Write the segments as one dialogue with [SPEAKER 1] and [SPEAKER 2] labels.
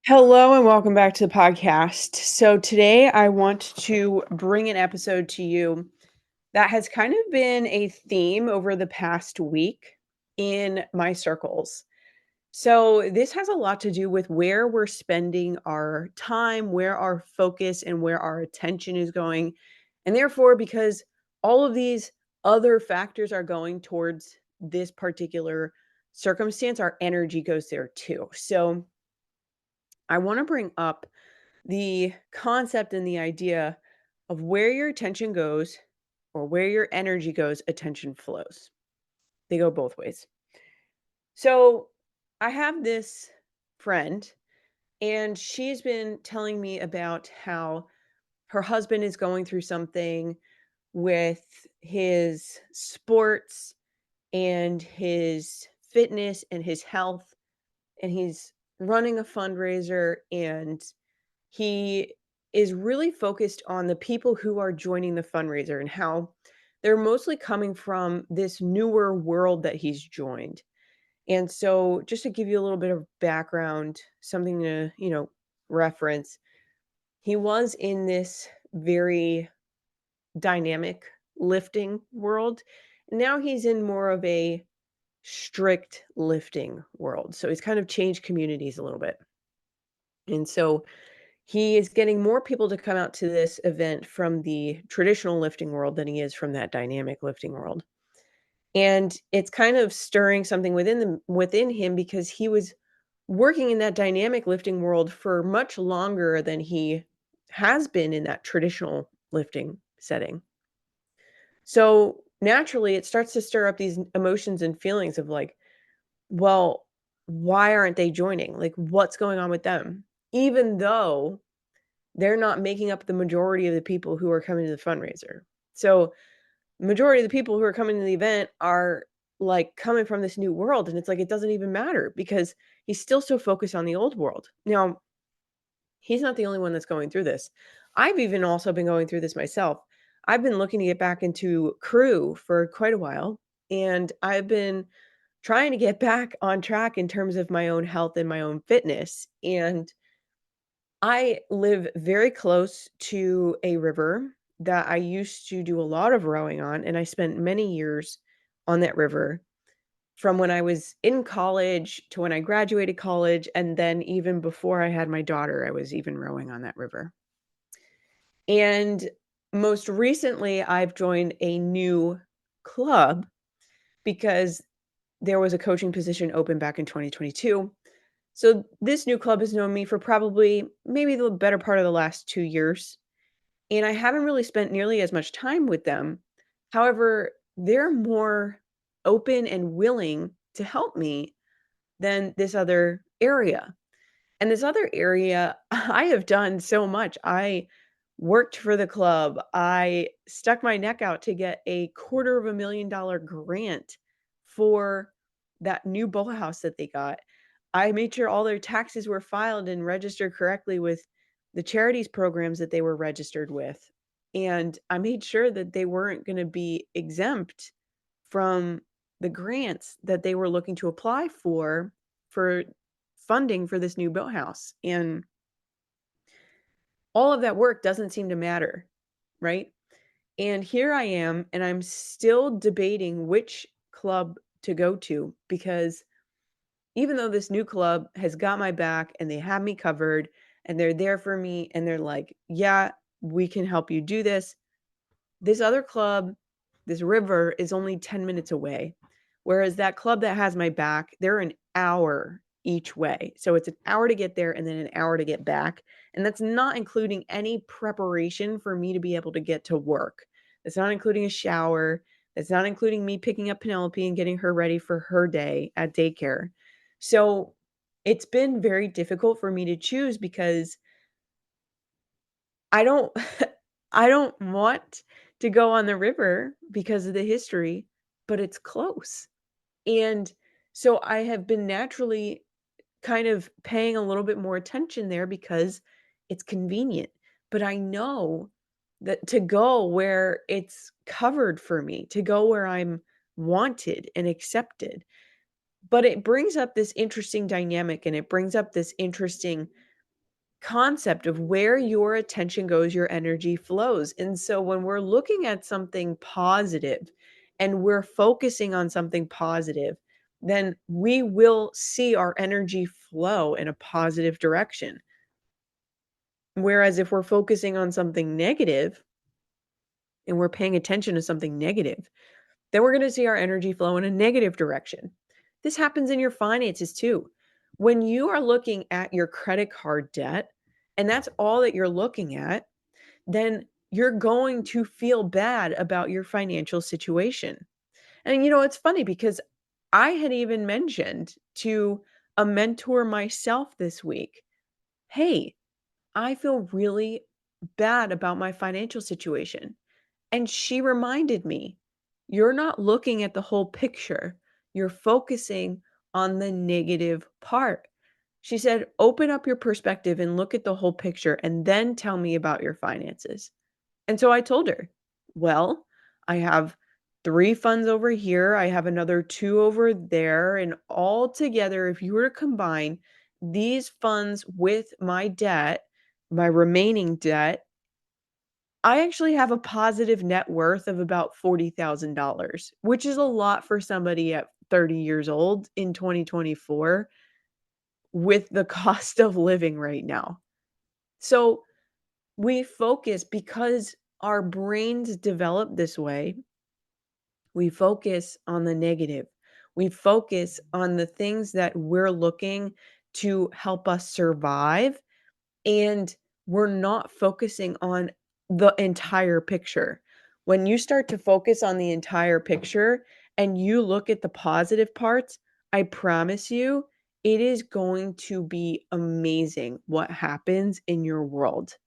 [SPEAKER 1] Hello and welcome back to the podcast. So, today I want to bring an episode to you that has kind of been a theme over the past week in my circles. So, this has a lot to do with where we're spending our time, where our focus and where our attention is going. And therefore, because all of these other factors are going towards this particular circumstance, our energy goes there too. So, I want to bring up the concept and the idea of where your attention goes or where your energy goes, attention flows. They go both ways. So I have this friend, and she's been telling me about how her husband is going through something with his sports and his fitness and his health. And he's running a fundraiser, and he is really focused on the people who are joining the fundraiser and how they're mostly coming from this newer world that he's joined. And so just to give you a little bit of background, something to, reference, he was in this very dynamic lifting world. Now he's in more of a strict lifting world. So he's kind of changed communities a little bit. And so he is getting more people to come out to this event from the traditional lifting world than he is from that dynamic lifting world. And it's kind of stirring something within him because he was working in that dynamic lifting world for much longer than he has been in that traditional lifting setting. So naturally, it starts to stir up these emotions and feelings of like, well, why aren't they joining? Like, what's going on with them? Even though they're not making up the majority of the people who are coming to the fundraiser. So, majority of the people who are coming to the event are, like, coming from this new world, and it's like, it doesn't even matter because he's still so focused on the old world. Now, he's not the only one that's going through this. I've even also been going through this myself. I've been looking to get back into crew for quite a while, and I've been trying to get back on track in terms of my own health and my own fitness, and I live very close to a river that I used to do a lot of rowing on, and I spent many years on that river from when I was in college to when I graduated college, and then even before I had my daughter, I was even rowing on that river. And most recently, I've joined a new club because there was a coaching position open back in 2022. So this new club has known me for probably maybe the better part of the last 2 years, and I haven't really spent nearly as much time with them. However, they're more open and willing to help me than this other area. And this other area, I have done so much. I worked for the club. I stuck my neck out to get a $250,000 grant for that new boathouse that they got. I made sure all their taxes were filed and registered correctly with the charities programs that they were registered with. And I made sure that they weren't going to be exempt from the grants that they were looking to apply for funding for this new boathouse. And all of that work doesn't seem to matter, right? And here I am, and I'm still debating which club to go to because even though this new club has got my back and they have me covered and they're there for me and they're like, yeah, we can help you do this. This other club, this river is only 10 minutes away. Whereas that club that has my back, they're an hour each way. So it's an hour to get there and then an hour to get back. And that's not including any preparation for me to be able to get to work. That's not including a shower. That's not including me picking up Penelope and getting her ready for her day at daycare. So it's been very difficult for me to choose because I don't I don't want to go on the river because of the history, but it's close. And so I have been naturally kind of paying a little bit more attention there because it's convenient. But I know that to go where it's covered for me, to go where I'm wanted and accepted. But it brings up this interesting dynamic and it brings up this interesting concept of where your attention goes, your energy flows. And so when we're looking at something positive and we're focusing on something positive, then we will see our energy flow in a positive direction. Whereas if we're focusing on something negative and we're paying attention to something negative, then we're going to see our energy flow in a negative direction. This happens in your finances too. When you are looking at your credit card debt, and that's all that you're looking at, then you're going to feel bad about your financial situation. And it's funny because I had even mentioned to a mentor myself this week, hey, I feel really bad about my financial situation. And she reminded me, you're not looking at the whole picture. You're focusing on the negative part. She said, open up your perspective and look at the whole picture and then tell me about your finances. And so I told her, well, I have 3 funds over here. I have another 2 over there. And all together, if you were to combine these funds with my debt, my remaining debt, I actually have a positive net worth of about $40,000, which is a lot for somebody at 30 years old in 2024 with the cost of living right now. So we focus because our brains develop this way. We focus on the negative. We focus on the things that we're looking to help us survive, and we're not focusing on the entire picture. When you start to focus on the entire picture and you look at the positive parts, I promise you, it is going to be amazing what happens in your world.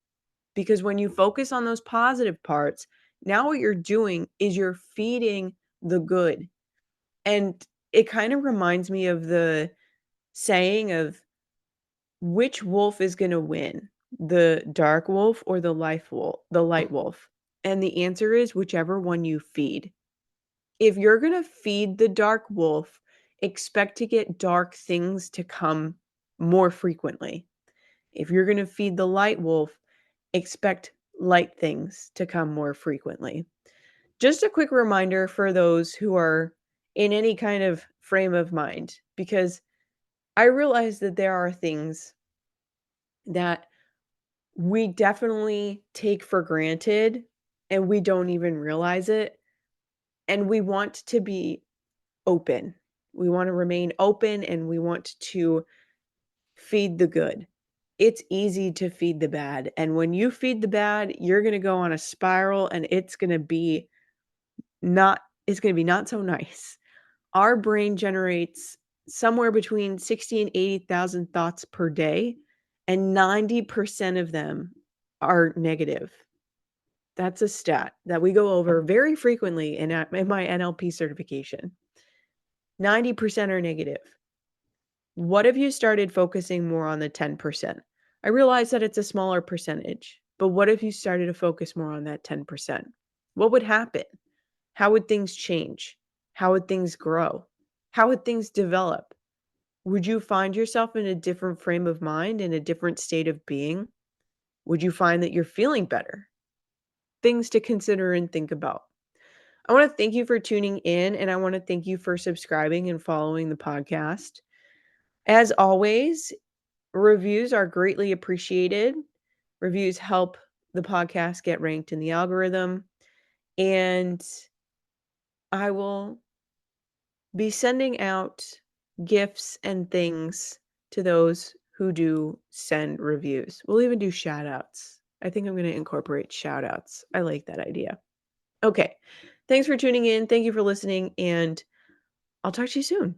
[SPEAKER 1] Because when you focus on those positive parts, now what you're doing is you're feeding the good. And it kind of reminds me of the saying of which wolf is going to win, the dark wolf or the light wolf? And the answer is whichever one you feed. If you're going to feed the dark wolf, expect to get dark things to come more frequently. If you're going to feed the light wolf, expect light things to come more frequently. Just a quick reminder for those who are in any kind of frame of mind, because I realize that there are things that we definitely take for granted and we don't even realize it. And we want to be open. We want to remain open and we want to feed the good. It's easy to feed the bad. And when you feed the bad, you're going to go on a spiral and it's going to be not so nice. Our brain generates somewhere between 60 and 80,000 thoughts per day, and 90% of them are negative. That's a stat that we go over very frequently in my NLP certification. 90% are negative. What if you started focusing more on the 10%? I realize that it's a smaller percentage, but what if you started to focus more on that 10%? What would happen? How would things change? How would things grow? How would things develop? Would you find yourself in a different frame of mind, in a different state of being? Would you find that you're feeling better? Things to consider and think about. I want to thank you for tuning in, and I want to thank you for subscribing and following the podcast. As always, reviews are greatly appreciated. Reviews help the podcast get ranked in the algorithm, and I will be sending out gifts and things to those who do send reviews. We'll even do shout outs. I think I'm going to incorporate shout outs. I like that idea. Okay. Thanks for tuning in. Thank you for listening, and I'll talk to you soon.